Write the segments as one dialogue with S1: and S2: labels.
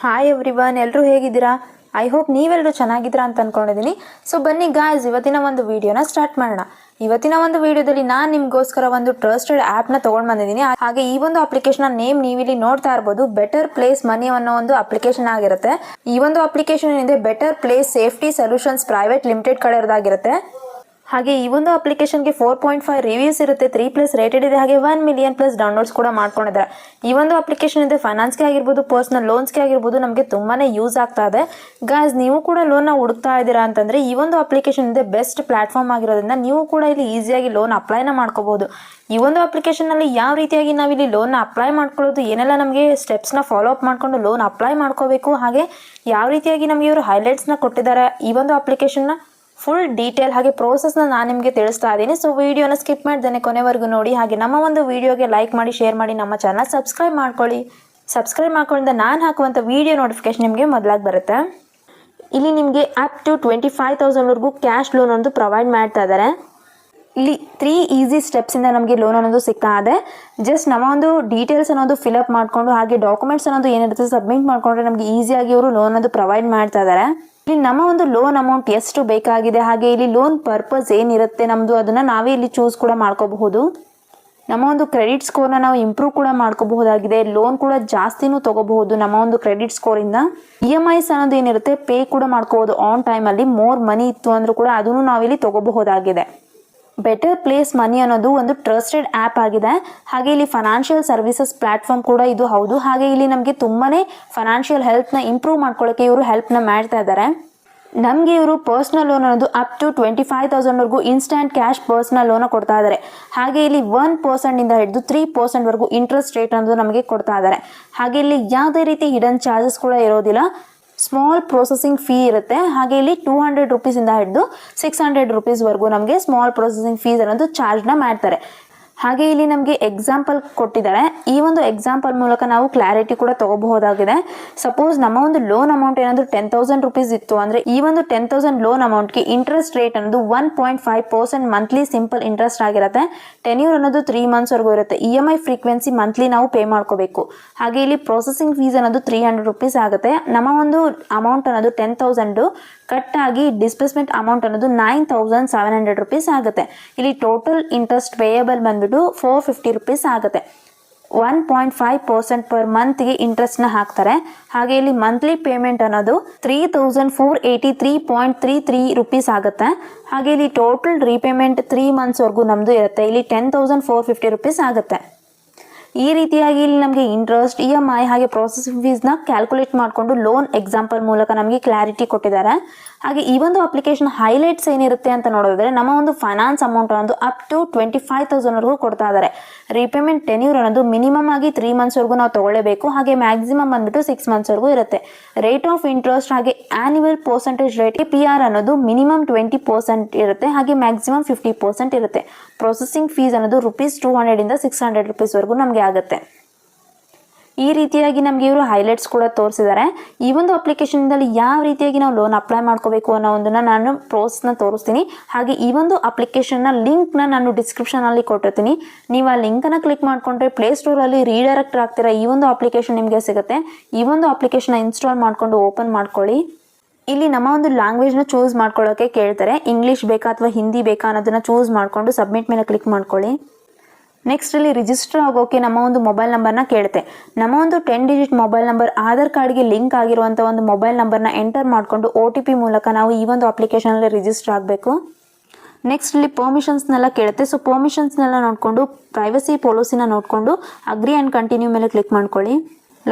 S1: Hi everyone, ಎಲ್ಲರೂ ಹೇಗಿದ್ದೀರಾ? I hope ನೀವೆಲ್ಲರೂ ಚೆನ್ನಾಗಿದ್ದೀರಾ ಅಂತ ಅಂದ್ಕೊಂಡಿದ್ದೀನಿ. ಸೊ ಬನ್ನಿ ಗಾಯ್ಸ್, ಇವತ್ತಿನ ಒಂದು ವಿಡಿಯೋನ ಸ್ಟಾರ್ಟ್ ಮಾಡೋಣ. ಇವತ್ತಿನ ಒಂದು ವಿಡಿಯೋದಲ್ಲಿ ನಾನು ನಿಮಗೋಸ್ಕರ ಒಂದು ಟ್ರಸ್ಟೆಡ್ ಆ್ಯಪ್ನ ತೊಗೊಂಡು ಬಂದಿದ್ದೀನಿ. ಹಾಗೆ ಈ ಒಂದು ಅಪ್ಲಿಕೇಶನ್ ನೇಮ್ ನೀವಿಲ್ಲಿ ನೋಡ್ತಾ ಇರ್ಬೋದು, ಬೆಟರ್ ಪ್ಲೇಸ್ ಮನಿ ಅನ್ನೋ ಒಂದು ಅಪ್ಲಿಕೇಶನ್ ಆಗಿರುತ್ತೆ. ಈ ಒಂದು ಅಪ್ಲಿಕೇಶನ್ ಏನಿದೆ better place safety solutions private limited ಕಡೆಯವ್ರದ್ದಾಗಿರುತ್ತೆ. ಹಾಗೆ ಈ ಒಂದು ಅಪ್ಲಿಕೇಶನ್ಗೆ 4.5 ರಿವ್ಯೂಸ್ ಇರುತ್ತೆ, 3+ ರೇಟೆಡ್ ಇದೆ, ಹಾಗೆ 1 ಮಿಲಿಯನ್+ ಡೌನ್ಲೋಡ್ಸ್ ಕೂಡ ಮಾಡ್ಕೊಂಡಿದ್ದಾರೆ. ಈ ಒಂದು ಅಪ್ಲಿಕೇಶನ್ ಇದೆ ಫೈನಾನ್ಸ್ಗೆ ಆಗಿರ್ಬೋದು, ಪರ್ಸನಲ್ ಲೋನ್ಸ್ಗೆ ಆಗಿರ್ಬೋದು ನಮಗೆ ತುಂಬಾ ಯೂಸ್ ಆಗ್ತಾ ಇದೆ. ಗಾಯ್ಸ್, ನೀವು ಕೂಡ ಲೋನ್ನ ಹುಡುಕ್ತಾ ಇದ್ದೀರಾ ಅಂತಂದರೆ ಈ ಒಂದು ಅಪ್ಲಿಕೇಶನ್ ಇದೆ ಬೆಸ್ಟ್ ಪ್ಲಾಟ್ಫಾರ್ಮ್ ಆಗಿರೋದ್ರಿಂದ ನೀವು ಕೂಡ ಇಲ್ಲಿ ಈಸಿಯಾಗಿ ಲೋನ್ ಅಪ್ಲೈನ ಮಾಡ್ಕೋಬಹುದು. ಈ ಒಂದು ಅಪ್ಲಿಕೇಶನ್ನಲ್ಲಿ ಯಾವ ರೀತಿಯಾಗಿ ನಾವಿಲ್ಲಿ ಲೋನ್ನ ಅಪ್ಲೈ ಮಾಡ್ಕೊಳ್ಳೋದು, ಏನೆಲ್ಲ ನಮಗೆ ಸ್ಟೆಪ್ಸ್ನ ಫಾಲೋ ಅಪ್ ಮಾಡಿಕೊಂಡು ಲೋನ್ ಅಪ್ಲೈ ಮಾಡ್ಕೋಬೇಕು, ಹಾಗೆ ಯಾವ ರೀತಿಯಾಗಿ ನಮಗೆ ಇವರು ಹೈಲೈಟ್ಸ್ನ ಕೊಟ್ಟಿದ್ದಾರೆ ಈ ಒಂದು ಅಪ್ಲಿಕೇಶನ್ನ ಫುಲ್ ಡೀಟೇಲ್ ಹಾಗೆ ಪ್ರೋಸೆಸ್ನ ನಾನು ನಿಮಗೆ ತಿಳಿಸ್ತಾ ಇದ್ದೀನಿ. ಸೊ ವಿಡಿಯೋನ ಸ್ಕಿಪ್ ಮಾಡ್ದೇನೆ ಕೊನೆವರೆಗೂ ನೋಡಿ. ಹಾಗೆ ನಮ್ಮ ಒಂದು ವಿಡಿಯೋಗೆ ಲೈಕ್ ಮಾಡಿ, ಶೇರ್ ಮಾಡಿ, ನಮ್ಮ ಚಾನಲ್ ಸಬ್ಸ್ಕ್ರೈಬ್ ಮಾಡ್ಕೊಳ್ಳಿ. ಸಬ್ಸ್ಕ್ರೈಬ್ ಮಾಡ್ಕೊಳ್ಳಿಂದ ನಾನು ಹಾಕುವಂಥ ವಿಡಿಯೋ ನೋಟಿಫಿಕೇಶನ್ ನಿಮಗೆ ಮೊದಲಾಗಿ ಬರುತ್ತೆ. ಇಲ್ಲಿ ನಿಮಗೆ ಅಪ್ ಟು 25,000ವರೆಗೂ ಕ್ಯಾಶ್ ಲೋನ್ ಒಂದು ಪ್ರೊವೈಡ್ ಮಾಡ್ತಾ ಇದ್ದಾರೆ. ಇಲ್ಲಿ 3 ಈಸಿ ಸ್ಟೆಪ್ಸಿಂದ ನಮಗೆ ಲೋನ್ ಅನ್ನೋದು ಸಿಗ್ತಾ ಇದೆ. ಜಸ್ಟ್ ನಮ್ಮ ಒಂದು ಡೀಟೇಲ್ಸ್ ಅನ್ನೋದು ಫಿಲಪ್ ಮಾಡಿಕೊಂಡು ಹಾಗೆ ಡಾಕ್ಯುಮೆಂಟ್ಸ್ ಅನ್ನೋದು ಏನಿರುತ್ತೆ ಸಬ್ಮಿಟ್ ಮಾಡಿಕೊಂಡ್ರೆ ನಮಗೆ ಈಸಿಯಾಗಿ ಅವರು ಲೋನ್ ಅನ್ನೋದು ಪ್ರೊವೈಡ್ ಮಾಡ್ತಾ ಇದ್ದಾರೆ. ಇಲ್ಲಿ ನಮ್ಮ ಒಂದು ಲೋನ್ ಅಮೌಂಟ್ ಎಷ್ಟು ಬೇಕಾಗಿದೆ, ಹಾಗೆ ಇಲ್ಲಿ ಲೋನ್ ಪರ್ಪಸ್ ಏನಿರುತ್ತೆ ನಮ್ಮದು, ಅದನ್ನು ನಾವೇ ಇಲ್ಲಿ ಚೂಸ್ ಕೂಡ ಮಾಡ್ಕೋಬಹುದು. ನಮ್ಮ ಒಂದು ಕ್ರೆಡಿಟ್ ಸ್ಕೋರ್ನ ನಾವು ಇಂಪ್ರೂವ್ ಕೂಡ ಮಾಡ್ಕೋಬಹುದಾಗಿದೆ. ಲೋನ್ ಕೂಡ ಜಾಸ್ತಿನೂ ತೊಗೋಬಹುದು ನಮ್ಮ ಒಂದು ಕ್ರೆಡಿಟ್ ಸ್ಕೋರಿಂದ. EMIs ಅನ್ನೋದು ಏನಿರುತ್ತೆ ಪೇ ಕೂಡ ಮಾಡ್ಕೋಬಹುದು ಆನ್ ಟೈಮಲ್ಲಿ. ಮೋರ್ ಮನಿ ಇತ್ತು ಅಂದರೂ ಕೂಡ ಅದನ್ನು ನಾವಿಲ್ಲಿ ತೊಗೋಬಹುದಾಗಿದೆ. ಬೆಟರ್ ಪ್ಲೇಸ್ ಮನಿ ಅನ್ನೋದು ಒಂದು ಟ್ರಸ್ಟೆಡ್ ಆ್ಯಪ್ ಆಗಿದೆ. ಹಾಗೆ ಇಲ್ಲಿ ಫೈನಾನ್ಷಿಯಲ್ ಸರ್ವಿಸಸ್ ಪ್ಲಾಟ್ಫಾರ್ಮ್ ಕೂಡ ಇದು ಹೌದು. ಹಾಗೆ ಇಲ್ಲಿ ನಮಗೆ ತುಂಬಾ ಫೈನಾನ್ಷಿಯಲ್ ಹೆಲ್ತ್ನ ಇಂಪ್ರೂವ್ ಮಾಡ್ಕೊಳ್ಳೋಕ್ಕೆ ಇವರು ಹೆಲ್ಪ್ನ ಮಾಡ್ತಾ ಇದ್ದಾರೆ. ನಮಗೆ ಇವರು ಪರ್ಸ್ನಲ್ ಲೋನ್ ಅನ್ನೋದು ಅಪ್ ಟು 25,000ವರೆಗೂ ಇನ್ಸ್ಟಂಟ್ ಕ್ಯಾಶ್ ಪರ್ಸ್ನಲ್ ಲೋನ ಕೊಡ್ತಾ ಇದ್ದಾರೆ. ಹಾಗೆ ಇಲ್ಲಿ 1%ಇಂದ ಹಿಡಿದು 3%ವರೆಗೂ ಇಂಟ್ರೆಸ್ಟ್ ರೇಟ್ ಅನ್ನೋದು ನಮಗೆ ಕೊಡ್ತಾ ಇದ್ದಾರೆ. ಹಾಗೆ ಇಲ್ಲಿ ಯಾವುದೇ ರೀತಿ ಹಿಡನ್ ಚಾರ್ಜಸ್ ಕೂಡ ಇರೋದಿಲ್ಲ. ಸ್ಮಾಲ್ ಪ್ರೊಸೆಸಿಂಗ್ ಫೀ ಇರುತ್ತೆ. ಹಾಗೆ ಇಲ್ಲಿ 200 ರುಪೀಸಿಂದ ಹಿಡಿದು 600 ರುಪೀಸ್ವರೆಗೂ ನಮಗೆ ಸ್ಮಾಲ್ ಪ್ರೊಸೆಸಿಂಗ್ ಫೀಸ್ ಅನ್ನೋದು ಚಾರ್ಜ್ನ ಮಾಡ್ತಾರೆ. ಹಾಗೆ ಇಲ್ಲಿ ನಮಗೆ ಎಕ್ಸಾಂಪಲ್ ಕೊಟ್ಟಿದ್ದಾರೆ. ಈ ಒಂದು ಎಕ್ಸಾಂಪಲ್ ಮೂಲಕ ನಾವು ಕ್ಲಾರಿಟಿ ಕೂಡ ತಗೋಬಹುದಾಗಿದೆ. ಸಪೋಸ್ ನಮ್ಮ ಒಂದು ಲೋನ್ ಅಮೌಂಟ್ ಏನಾದರೂ 10,000 ರುಪೀಸ್ ಇತ್ತು ಅಂದರೆ ಈ ಒಂದು 10,000 ಲೋನ್ ಅಮೌಂಟ್ಗೆ ಇಂಟ್ರೆಸ್ಟ್ ರೇಟ್ ಅನ್ನೋದು 1.5% ಮಂತ್ಲಿ ಸಿಂಪಲ್ ಇಂಟ್ರೆಸ್ಟ್ ಆಗಿರುತ್ತೆ. ಟೆನ್ಯೂರ್ ಅನ್ನೋದು 3 ಮಂತ್ಸ್ವರೆಗೂ ಇರುತ್ತೆ. EMI ಫ್ರೀಕ್ವೆನ್ಸಿ ಮಂತ್ಲಿ ನಾವು ಪೇ ಮಾಡ್ಕೋಬೇಕು. ಹಾಗೆ ಇಲ್ಲಿ ಪ್ರೊಸೆಸಿಂಗ್ ಫೀಸ್ ಅನ್ನೋದು 300 ರುಪೀಸ್ ಆಗುತ್ತೆ. ನಮ್ಮ ಒಂದು ಅಮೌಂಟ್ ಅನ್ನೋದು 10,000 ಕಟ್ ಆಗಿ ಡಿಸ್ಬರ್ಸ್ಮೆಂಟ್ ಅಮೌಂಟ್ ಅನ್ನೋದು 9,700 ರುಪೀಸ್ ಆಗುತ್ತೆ. ಇಲ್ಲಿ ಟೋಟಲ್ ಇಂಟ್ರೆಸ್ಟ್ ಪೇಯಬಲ್ ಬಂದ್ಬಿಟ್ಟು 450 ರುಪೀಸ್ ಆಗುತ್ತೆ. 1.5% ಪರ್ ಮಂತ್ಗೆ ಇಂಟ್ರೆಸ್ಟ್ನ ಹಾಕ್ತಾರೆ. ಹಾಗೆ ಇಲ್ಲಿ ಮಂತ್ಲಿ ಪೇಮೆಂಟ್ ಅನ್ನೋದು 3,483.33 ರುಪೀಸ್ ಆಗುತ್ತೆ. ಹಾಗೆ ಇಲ್ಲಿ ಟೋಟಲ್ ರೀಪೇಮೆಂಟ್ 3 ಮಂತ್ಸ್ವರೆಗೂ ನಮ್ಮದು ಇರುತ್ತೆ. ಇಲ್ಲಿ 10,450 ರುಪೀಸ್ ಆಗುತ್ತೆ. ಈ ರೀತಿಯಾಗಿ ಇಲ್ಲಿ ನಮಗೆ ಇಂಟ್ರೆಸ್ಟ್, EMI ಹಾಗೆ ಪ್ರೊಸೆಸಿಂಗ್ ಫೀಸ್ನ ಕ್ಯಾಲ್ಕುಲೇಟ್ ಮಾಡಿಕೊಂಡು ಲೋನ್ ಎಕ್ಸಾಂಪಲ್ ಮೂಲಕ ನಮಗೆ ಕ್ಲಾರಿಟಿ ಕೊಟ್ಟಿದ್ದಾರೆ. ಹಾಗೆ ಈ ಒಂದು ಅಪ್ಲಿಕೇಶನ್ ಹೈಲೈಟ್ಸ್ ಏನಿರುತ್ತೆ ಅಂತ ನೋಡಿದ್ರೆ ನಮ್ಮ ಒಂದು ಫೈನಾನ್ಸ್ ಅಮೌಂಟ್ ಅನ್ನೋದು ಅಪ್ ಟು 25,000ವರೆಗೂ ಕೊಡ್ತಾ ಇದ್ದಾರೆ. ರೀಪೇಮೆಂಟ್ ಟೆನ್ಯೂರ್ ಅನ್ನೋದು ಮಿನಿಮಮ್ ಆಗಿ 3 ಮಂತ್ಸ್ವರೆಗೂ ನಾವು ತಗೊಳ್ಳೇಬೇಕು. ಹಾಗೆ ಮ್ಯಾಕ್ಸಿಮಮ್ ಬಂದ್ಬಿಟ್ಟು 6 ಮಂತ್ಸ್ವರೆಗೂ ಇರುತ್ತೆ. ರೇಟ್ ಆಫ್ ಇಂಟ್ರೆಸ್ಟ್ ಹಾಗೆ ಆನ್ಯುವಲ್ ಪರ್ಸೆಂಟೇಜ್ ರೇಟ್ APR ಅನ್ನೋದು ಮಿನಿಮಮ್ 20% ಇರುತ್ತೆ. ಹಾಗೆ ಮ್ಯಾಕ್ಸಿಮಮ್ 50% ಇರುತ್ತೆ. ಪ್ರೊಸೆಸಿಂಗ್ ಫೀಸ್ ಅನ್ನೋದು ₹200ಇಂದ 600 ರುಪೀಸ್ವರೆಗೂ ನಮಗೆ ಆಗುತ್ತೆ. ಈ ರೀತಿಯಾಗಿ ನಮಗೆ ಇವರು ಹೈಲೈಟ್ಸ್ ಕೂಡ ತೋರಿಸಿದ್ದಾರೆ. ಈ ಒಂದು ಅಪ್ಲಿಕೇಶನ್ದಲ್ಲಿ ಯಾವ ರೀತಿಯಾಗಿ ನಾವು ಲೋನ್ ಅಪ್ಲೈ ಮಾಡ್ಕೋಬೇಕು ಅನ್ನೋ ಒಂದನ್ನು ನಾನು ಪ್ರೋಸೆಸ್ನ ತೋರಿಸ್ತೀನಿ. ಹಾಗೆ ಈ ಒಂದು ಅಪ್ಲಿಕೇಶನ್ನ ಲಿಂಕ್ನ ನಾನು ಡಿಸ್ಕ್ರಿಪ್ಷನಲ್ಲಿ ಕೊಟ್ಟಿರ್ತೀನಿ. ನೀವು ಆ ಲಿಂಕನ್ನು ಕ್ಲಿಕ್ ಮಾಡಿಕೊಂಡ್ರೆ ಪ್ಲೇಸ್ಟೋರಲ್ಲಿ ರೀಡೈರೆಕ್ಟ್ ಆಗ್ತಿರೋ ಈ ಒಂದು ಅಪ್ಲಿಕೇಶನ್ ನಿಮಗೆ ಸಿಗುತ್ತೆ. ಈ ಒಂದು ಅಪ್ಲಿಕೇಶನ್ನ ಇನ್ಸ್ಟಾಲ್ ಮಾಡಿಕೊಂಡು ಓಪನ್ ಮಾಡ್ಕೊಳ್ಳಿ. ಇಲ್ಲಿ ನಮ್ಮ ಒಂದು ಲ್ಯಾಂಗ್ವೇಜ್ನ ಚೂಸ್ ಮಾಡ್ಕೊಳ್ಳೋಕ್ಕೆ ಕೇಳ್ತಾರೆ. ಇಂಗ್ಲೀಷ್ ಬೇಕಾ ಅಥವಾ ಹಿಂದಿ ಬೇಕಾ ಅನ್ನೋದನ್ನು ಚೂಸ್ ಮಾಡಿಕೊಂಡು ಸಬ್ಮಿಟ್ ಮೇಲೆ ಕ್ಲಿಕ್ ಮಾಡ್ಕೊಳ್ಳಿ. ನೆಕ್ಸ್ಟ್ ಇಲ್ಲಿ ರಿಜಿಸ್ಟರ್ ಆಗೋಕ್ಕೆ ನಮ್ಮ ಒಂದು ಮೊಬೈಲ್ ನಂಬರ್ನ ಕೇಳುತ್ತೆ. ನಮ್ಮ ಒಂದು 10 ಡಿಜಿಟ್ ಮೊಬೈಲ್ ನಂಬರ್ ಆಧಾರ್ ಕಾರ್ಡ್ಗೆ ಲಿಂಕ್ ಆಗಿರುವಂಥ ಒಂದು ಮೊಬೈಲ್ ನಂಬರ್ನ ಎಂಟರ್ ಮಾಡಿಕೊಂಡು OTP ಮೂಲಕ ನಾವು ಈ ಒಂದು ಅಪ್ಲಿಕೇಶನಲ್ಲಿ ರಿಜಿಸ್ಟರ್ ಆಗಬೇಕು. ನೆಕ್ಸ್ಟ್ ಇಲ್ಲಿ ಪರ್ಮಿಷನ್ಸ್ನೆಲ್ಲ ಕೇಳುತ್ತೆ. ಸೊ ಪರ್ಮಿಷನ್ಸ್ನೆಲ್ಲ ನೋಡಿಕೊಂಡು ಪ್ರೈವಸಿ ಪಾಲಿಸಿನ ನೋಡಿಕೊಂಡು ಅಗ್ರಿ ಆ್ಯಂಡ್ ಕಂಟಿನ್ಯೂ ಮೇಲೆ ಕ್ಲಿಕ್ ಮಾಡ್ಕೊಳ್ಳಿ.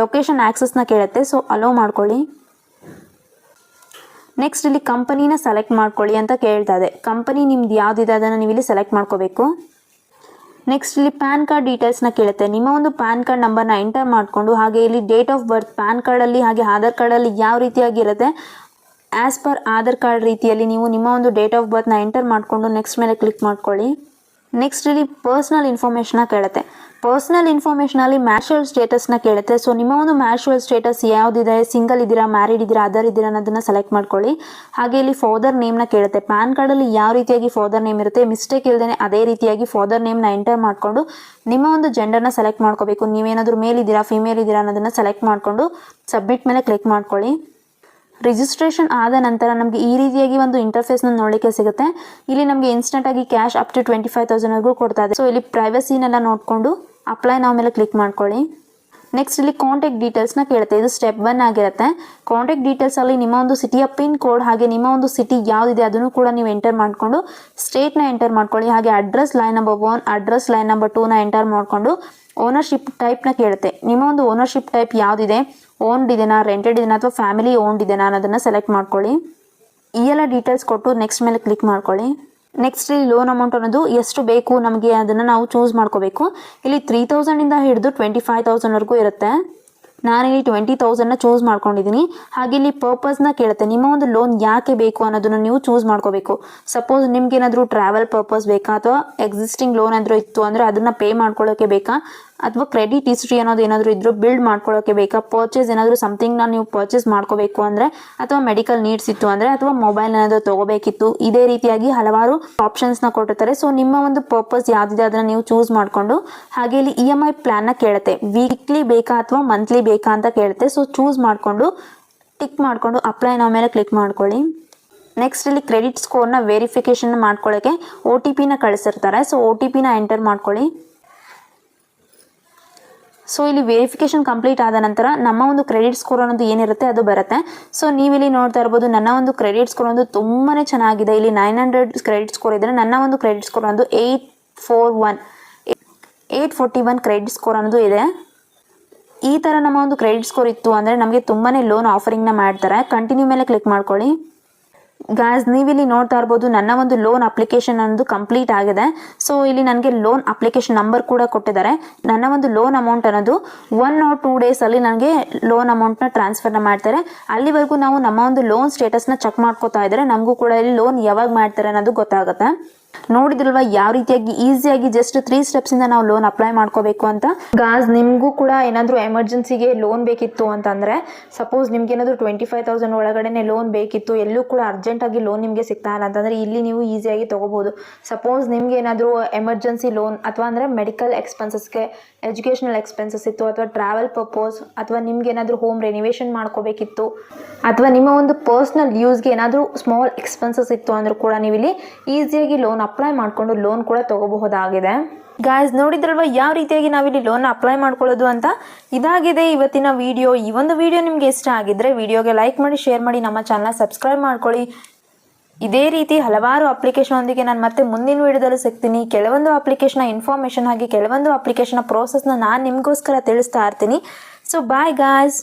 S1: ಲೊಕೇಶನ್ ಆಕ್ಸೆಸ್ನ ಕೇಳುತ್ತೆ. ಸೊ ಅಲೋ ಮಾಡ್ಕೊಳ್ಳಿ. ನೆಕ್ಸ್ಟ್ ಇಲ್ಲಿ ಕಂಪನಿನ ಸೆಲೆಕ್ಟ್ ಮಾಡ್ಕೊಳ್ಳಿ ಅಂತ ಕೇಳ್ತಾ ಇದೆ. ಕಂಪನಿ ನಿಮ್ದು ಯಾವುದಿದೆ ಅದನ್ನು ನೀವು ಇಲ್ಲಿ ಸೆಲೆಕ್ಟ್ ಮಾಡ್ಕೋಬೇಕು. ನೆಕ್ಸ್ಟ್ ಇಲ್ಲಿ ಪ್ಯಾನ್ ಕಾರ್ಡ್ ಡೀಟೇಲ್ಸ್ನ ಕೇಳುತ್ತೆ. ನಿಮ್ಮ ಒಂದು ಪ್ಯಾನ್ ಕಾರ್ಡ್ ನಂಬರ್ನ ಎಂಟರ್ ಮಾಡಿಕೊಂಡು ಹಾಗೆ ಇಲ್ಲಿ ಡೇಟ್ ಆಫ್ ಬರ್ತ್ ಪ್ಯಾನ್ ಕಾರ್ಡಲ್ಲಿ ಹಾಗೆ ಆಧಾರ್ ಕಾರ್ಡಲ್ಲಿ ಯಾವ ರೀತಿಯಾಗಿರುತ್ತೆ ಆ್ಯಸ್ ಪರ್ ಆಧಾರ್ ಕಾರ್ಡ್ ರೀತಿಯಲ್ಲಿ ನೀವು ನಿಮ್ಮ ಒಂದು ಡೇಟ್ ಆಫ್ ಬರ್ತ್ನ ಎಂಟರ್ ಮಾಡಿಕೊಂಡು ನೆಕ್ಸ್ಟ್ ಮೇಲೆ ಕ್ಲಿಕ್ ಮಾಡ್ಕೊಳ್ಳಿ. ನೆಕ್ಸ್ಟ್ ಇಲ್ಲಿ ಪರ್ಸ್ನಲ್ ಇನ್ಫಾರ್ಮೇಷನ್ನ ಕೇಳುತ್ತೆ. ಪರ್ಸನಲ್ ಇನ್ಫಾರ್ಮೇಷನಲ್ಲಿ ಮ್ಯಾರಿಟಲ್ ಸ್ಟೇಟಸ್ನ ಕೇಳುತ್ತೆ. ಸೊ ನಿಮ್ಮ ಒಂದು ಮ್ಯಾರಿಟಲ್ ಸ್ಟೇಟಸ್ ಯಾವುದಿದೆ, ಸಿಂಗಲ್ ಇದ್ದೀರಾ, ಮ್ಯಾರಿಡ್ ಇದ್ದೀರಾ, ಅದರ್ ಇದ್ದೀರಾ ಅನ್ನೋದನ್ನ ಸೆಲೆಕ್ಟ್ ಮಾಡ್ಕೊಳ್ಳಿ. ಹಾಗೆ ಇಲ್ಲಿ ಫಾದರ್ ನೇಮ್ನ ಕೇಳುತ್ತೆ. ಪ್ಯಾನ್ ಕಾರ್ಡಲ್ಲಿ ಯಾವ ರೀತಿಯಾಗಿ ಫಾದರ್ ನೇಮ್ ಇರುತ್ತೆ, ಮಿಸ್ಟೇಕ್ ಇಲ್ಲದೇ ಅದೇ ರೀತಿಯಾಗಿ ಫಾದರ್ ನೇಮ್ನ ಎಂಟರ್ ಮಾಡಿಕೊಂಡು ನಿಮ್ಮ ಒಂದು ಜೆಂಡರ್ನ ಸೆಲೆಕ್ಟ್ ಮಾಡ್ಕೋಬೇಕು. ನೀವೇನಾದರೂ ಮೇಲ್ ಇದ್ದೀರಾ, ಫಿಮೇಲ್ ಇದ್ದೀರಾ ಅನ್ನೋದನ್ನ ಸೆಲೆಕ್ಟ್ ಮಾಡಿಕೊಂಡು ಸಬ್ಮಿಟ್ ಮೇಲೆ ಕ್ಲಿಕ್ ಮಾಡ್ಕೊಳ್ಳಿ. ರಿಜಿಸ್ಟ್ರೇಷನ್ ಆದ ನಂತರ ನಮಗೆ ಈ ರೀತಿಯಾಗಿ ಒಂದು ಇಂಟರ್ಫೇಸ್ನ ನೋಡಲಿಕ್ಕೆ ಸಿಗುತ್ತೆ. ಇಲ್ಲಿ ನಮಗೆ ಇನ್ಸ್ಟೆಂಟಾಗಿ ಕ್ಯಾಶ್ ಅಪ್ ಟು 25,000ವರೆಗೂ ಕೊಡ್ತಾ ಇದೆ. ಸೊ ಇಲ್ಲಿ ಪ್ರೈವಸಿನೆಲ್ಲ ನೋಡಿಕೊಂಡು ಅಪ್ಲೈ ನಾವು ಮೇಲೆ ಕ್ಲಿಕ್ ಮಾಡ್ಕೊಳ್ಳಿ. ನೆಕ್ಸ್ಟ್ ಇಲ್ಲಿ ಕಾಂಟ್ಯಾಕ್ಟ್ ಡೀಟೇಲ್ಸ್ನ ಕೇಳುತ್ತೆ. ಇದು ಸ್ಟೆಪ್ 1 ಆಗಿರುತ್ತೆ. ಕಾಂಟ್ಯಾಕ್ಟ್ ಡೀಟೇಲ್ಸಲ್ಲಿ ನಿಮ್ಮ ಒಂದು ಸಿಟಿಯ ಪಿನ್ ಕೋಡ್ ಹಾಗೆ ನಿಮ್ಮ ಒಂದು ಸಿಟಿ ಯಾವುದಿದೆ ಅದನ್ನು ಕೂಡ ನೀವು ಎಂಟರ್ ಮಾಡಿಕೊಂಡು ಸ್ಟೇಟ್ನ ಎಂಟರ್ ಮಾಡ್ಕೊಳ್ಳಿ. ಹಾಗೆ address line number 1, address line number 2ನ ಎಂಟರ್ ಮಾಡಿಕೊಂಡು ಓನರ್ಶಿಪ್ ಟೈಪ್ನ ಕೇಳುತ್ತೆ. ನಿಮ್ಮ ಒಂದು ಓನರ್ಶಿಪ್ ಟೈಪ್ ಯಾವುದಿದೆ, ಓನ್ಡ್ ಇದೆನಾ, ರೆಂಟೆಡ್ ಇದೆನಾ ಅಥವಾ ಫ್ಯಾಮಿಲಿ ಓನ್ಡ್ ಇದೆನಾ ಅನ್ನೋದನ್ನು ಸೆಲೆಕ್ಟ್ ಮಾಡ್ಕೊಳ್ಳಿ. ಈ ಎಲ್ಲ ಡೀಟೇಲ್ಸ್ ಕೊಟ್ಟು ನೆಕ್ಸ್ಟ್ ಮೇಲೆ ಕ್ಲಿಕ್ ಮಾಡ್ಕೊಳ್ಳಿ. ನೆಕ್ಸ್ಟ್ ಇಲ್ಲಿ ಲೋನ್ ಅಮೌಂಟ್ ಅನ್ನೋದು ಎಷ್ಟು ಬೇಕು ನಮಗೆ ಅದನ್ನು ನಾವು ಚೂಸ್ ಮಾಡ್ಕೋಬೇಕು. ಇಲ್ಲಿ 3,000ಇಂದ ಹಿಡಿದು 25,000ವರೆಗೂ ಇರುತ್ತೆ. ನಾನಿಲ್ಲಿ 20,000ನ ಚೂಸ್ ಮಾಡ್ಕೊಂಡಿದ್ದೀನಿ. ಹಾಗೆ ಇಲ್ಲಿ ಪರ್ಪಸ್ನ ಕೇಳುತ್ತೆ. ನಿಮ್ಮ ಒಂದು ಲೋನ್ ಯಾಕೆ ಬೇಕು ಅನ್ನೋದನ್ನು ನೀವು ಚೂಸ್ ಮಾಡ್ಕೋಬೇಕು. ಸಪೋಸ್ ನಿಮ್ಗೇನಾದರೂ ಟ್ರಾವೆಲ್ ಪರ್ಪಸ್ ಬೇಕಾ ಅಥವಾ ಎಕ್ಸಿಸ್ಟಿಂಗ್ ಲೋನ್ ಏನಾದರೂ ಇತ್ತು ಅಂದರೆ ಅದನ್ನು ಪೇ ಮಾಡ್ಕೊಳ್ಳೋಕ್ಕೆ ಬೇಕಾ ಅಥವಾ ಕ್ರೆಡಿಟ್ ಹಿಸ್ಟ್ರಿ ಅನ್ನೋದು ಏನಾದರೂ ಇದ್ರೂ ಬಿಲ್ಡ್ ಮಾಡ್ಕೊಳ್ಳೋಕ್ಕೆ ಬೇಕಾ, ಪರ್ಚೇಸ್ ಏನಾದರೂ ಸಮಥಿಂಗ್ನ ನೀವು ಪರ್ಚೇಸ್ ಮಾಡ್ಕೋಬೇಕು ಅಂದರೆ ಅಥವಾ ಮೆಡಿಕಲ್ ನೀಡ್ಸ್ ಇತ್ತು ಅಂದರೆ ಅಥವಾ ಮೊಬೈಲ್ ಏನಾದರೂ ತೊಗೋಬೇಕಿತ್ತು, ಇದೇ ರೀತಿಯಾಗಿ ಹಲವಾರು ಆಪ್ಷನ್ಸ್ನ ಕೊಟ್ಟಿರ್ತಾರೆ. ಸೊ ನಿಮ್ಮ ಒಂದು ಪರ್ಪಸ್ ಯಾವುದಿದೆ ಅದನ್ನು ನೀವು ಚೂಸ್ ಮಾಡಿಕೊಂಡು ಹಾಗೆ ಇಲ್ಲಿ EMI ಪ್ಲ್ಯಾನ್ನ ಕೇಳುತ್ತೆ. ವೀಕ್ಲಿ ಬೇಕಾ ಅಥವಾ ಮಂತ್ಲಿ ಬೇಕಾ ಅಂತ ಕೇಳುತ್ತೆ. ಸೊ ಚೂಸ್ ಮಾಡಿಕೊಂಡು ಟಿಕ್ ಮಾಡಿಕೊಂಡು ಅಪ್ಲೈ ನಾವು ಮೇಲೆ ಕ್ಲಿಕ್ ಮಾಡ್ಕೊಳ್ಳಿ. ನೆಕ್ಸ್ಟ್ ಇಲ್ಲಿ ಕ್ರೆಡಿಟ್ ಸ್ಕೋರ್ನ ವೆರಿಫಿಕೇಷನ್ ಮಾಡ್ಕೊಳ್ಳೋಕ್ಕೆ OTPನ ಕಳಿಸಿರ್ತಾರೆ. ಸೊ OTPನ ಎಂಟರ್ ಮಾಡ್ಕೊಳ್ಳಿ. ಸೊ ಇಲ್ಲಿ ವೆರಿಫಿಕೇಷನ್ ಕಂಪ್ಲೀಟ್ ಆದ ನಂತರ ನಮ್ಮ ಒಂದು ಕ್ರೆಡಿಟ್ ಸ್ಕೋರ್ ಅನ್ನೋದು ಏನಿರುತ್ತೆ ಅದು ಬರುತ್ತೆ. ಸೊ ನೀವಿಲ್ಲಿ ನೋಡ್ತಾ ಇರ್ಬೋದು ನನ್ನ ಒಂದು ಕ್ರೆಡಿಟ್ ಸ್ಕೋರ್ ಒಂದು ತುಂಬಾ ಚೆನ್ನಾಗಿದೆ. ಇಲ್ಲಿ 900 ಕ್ರೆಡಿಟ್ ಸ್ಕೋರ್ ಇದ್ದರೆ ನನ್ನ ಒಂದು ಕ್ರೆಡಿಟ್ ಸ್ಕೋರ್ ಒಂದು 841 ಕ್ರೆಡಿಟ್ ಸ್ಕೋರ್ ಅನ್ನೋದು ಇದೆ. ಈ ಥರ ನಮ್ಮ ಒಂದು ಕ್ರೆಡಿಟ್ ಸ್ಕೋರ್ ಇತ್ತು ಅಂದರೆ ನಮಗೆ ತುಂಬಾ ಲೋನ್ ಆಫರಿಂಗ್ನ ಮಾಡ್ತಾರೆ. ಕಂಟಿನ್ಯೂ ಮೇಲೆ ಕ್ಲಿಕ್ ಮಾಡ್ಕೊಳ್ಳಿ. ಗಾಯ್ಸ್ ನೀವಿಲ್ಲಿ ನೋಡ್ತಾ ಇರ್ಬೋದು ನನ್ನ ಒಂದು ಲೋನ್ ಅಪ್ಲಿಕೇಶನ್ ಅನ್ನೋದು ಕಂಪ್ಲೀಟ್ ಆಗಿದೆ. ಸೊ ಇಲ್ಲಿ ನನಗೆ ಲೋನ್ ಅಪ್ಲಿಕೇಶನ್ ನಂಬರ್ ಕೂಡ ಕೊಟ್ಟಿದ್ದಾರೆ. ನನ್ನ ಒಂದು ಲೋನ್ ಅಮೌಂಟ್ ಅನ್ನೋದು 1 or 2 ಡೇಸಲ್ಲಿ ನನಗೆ ಲೋನ್ ಅಮೌಂಟ್ನ ಟ್ರಾನ್ಸ್ಫರ್ನ ಮಾಡ್ತಾರೆ. ಅಲ್ಲಿವರೆಗೂ ನಾವು ನಮ್ಮ ಒಂದು ಲೋನ್ ಸ್ಟೇಟಸ್ನ ಚೆಕ್ ಮಾಡ್ಕೋತಾ ಇದ್ದರೆ ನಮಗೂ ಕೂಡ ಇಲ್ಲಿ ಲೋನ್ ಯಾವಾಗ ಮಾಡ್ತಾರೆ ಅನ್ನೋದು ಗೊತ್ತಾಗುತ್ತೆ. ನೋಡಿದ್ರಲ್ವಾ ಯಾವ ರೀತಿಯಾಗಿ ಈಸಿಯಾಗಿ ಜಸ್ಟ್ 3 ಸ್ಟೆಪ್ಸಿಂದ ನಾವು ಲೋನ್ ಅಪ್ಲೈ ಮಾಡ್ಕೋಬೇಕು ಅಂತ. ಗಾಯ್ಸ್ ನಿಮಗೂ ಕೂಡ ಏನಾದರೂ ಎಮರ್ಜೆನ್ಸಿಗೆ ಲೋನ್ ಬೇಕಿತ್ತು ಅಂತಂದರೆ, ಸಪೋಸ್ ನಿಮ್ಗೆ ಏನಾದರೂ 25,000 ಒಳಗಡೆ ಲೋನ್ ಬೇಕಿತ್ತು, ಎಲ್ಲೂ ಕೂಡ ಅರ್ಜೆಂಟಾಗಿ ಲೋನ್ ನಿಮಗೆ ಸಿಗ್ತಾ ಇಲ್ಲ ಅಂತಂದರೆ ಇಲ್ಲಿ ನೀವು ಈಸಿಯಾಗಿ ತೊಗೋಬೋದು. ಸಪೋಸ್ ನಿಮ್ಗೆ ಏನಾದರೂ ಎಮರ್ಜೆನ್ಸಿ ಲೋನ್ ಅಥವಾ ಅಂದರೆ ಮೆಡಿಕಲ್ ಎಕ್ಸ್ಪೆನ್ಸಸ್ಗೆ, ಎಜುಕೇಷನಲ್ ಎಕ್ಸ್ಪೆನ್ಸಸ್ ಇತ್ತು ಅಥವಾ ಟ್ರಾವೆಲ್ ಪರ್ಪಸ್ ಅಥವಾ ನಿಮ್ಗೆ ಏನಾದರೂ ಹೋಮ್ ರೆನಿವೇಷನ್ ಮಾಡ್ಕೋಬೇಕಿತ್ತು ಅಥವಾ ನಿಮ್ಮ ಒಂದು ಪರ್ಸ್ನಲ್ ಯೂಸ್ಗೆ ಏನಾದರೂ ಸ್ಮಾಲ್ ಎಕ್ಸ್ಪೆನ್ಸಸ್ ಇತ್ತು ಅಂದರೂ ಕೂಡ ನೀವು ಇಲ್ಲಿ ಈಸಿಯಾಗಿ ಲೋನ್ ಅಪ್ಲೈ ಮಾಡಿಕೊಂಡು ಲೋನ್ ಕೂಡ ತಗೋಬಹುದಾಗಿದೆ. ಗಾಯ್ಸ್ ನೋಡಿದ್ರಲ್ವ ಯಾವ ರೀತಿಯಾಗಿ ನಾವಿಲ್ಲಿ ಲೋನ್ ಅಪ್ಲೈ ಮಾಡ್ಕೊಳ್ಳೋದು ಅಂತ. ಇದಾಗಿದೆ ಇವತ್ತಿನ ವಿಡಿಯೋ. ಈ ಒಂದು ವಿಡಿಯೋ ನಿಮಗೆ ಇಷ್ಟ ಆಗಿದ್ರೆ ವಿಡಿಯೋಗೆ ಲೈಕ್ ಮಾಡಿ, ಶೇರ್ ಮಾಡಿ, ನಮ್ಮ ಚಾನಲ್ನ ಸಬ್ಸ್ಕ್ರೈಬ್ ಮಾಡ್ಕೊಳ್ಳಿ. ಇದೇ ರೀತಿ ಹಲವಾರು ಅಪ್ಲಿಕೇಶನ್ ಒಂದಿಗೆ ನಾನು ಮತ್ತೆ ಮುಂದಿನ ವಿಡಿಯೋದಲ್ಲಿ ಸಿಗ್ತೀನಿ. ಕೆಲವೊಂದು ಅಪ್ಲಿಕೇಶನ್ ಇನ್ಫಾರ್ಮೇಷನ್ ಹಾಗೆ ಕೆಲವೊಂದು ಅಪ್ಲಿಕೇಶನ್ ಪ್ರೋಸೆಸ್ನ ನಾನು ನಿಮಗೋಸ್ಕರ ತಿಳಿಸ್ತಾ ಇರ್ತೀನಿ. So bye guys.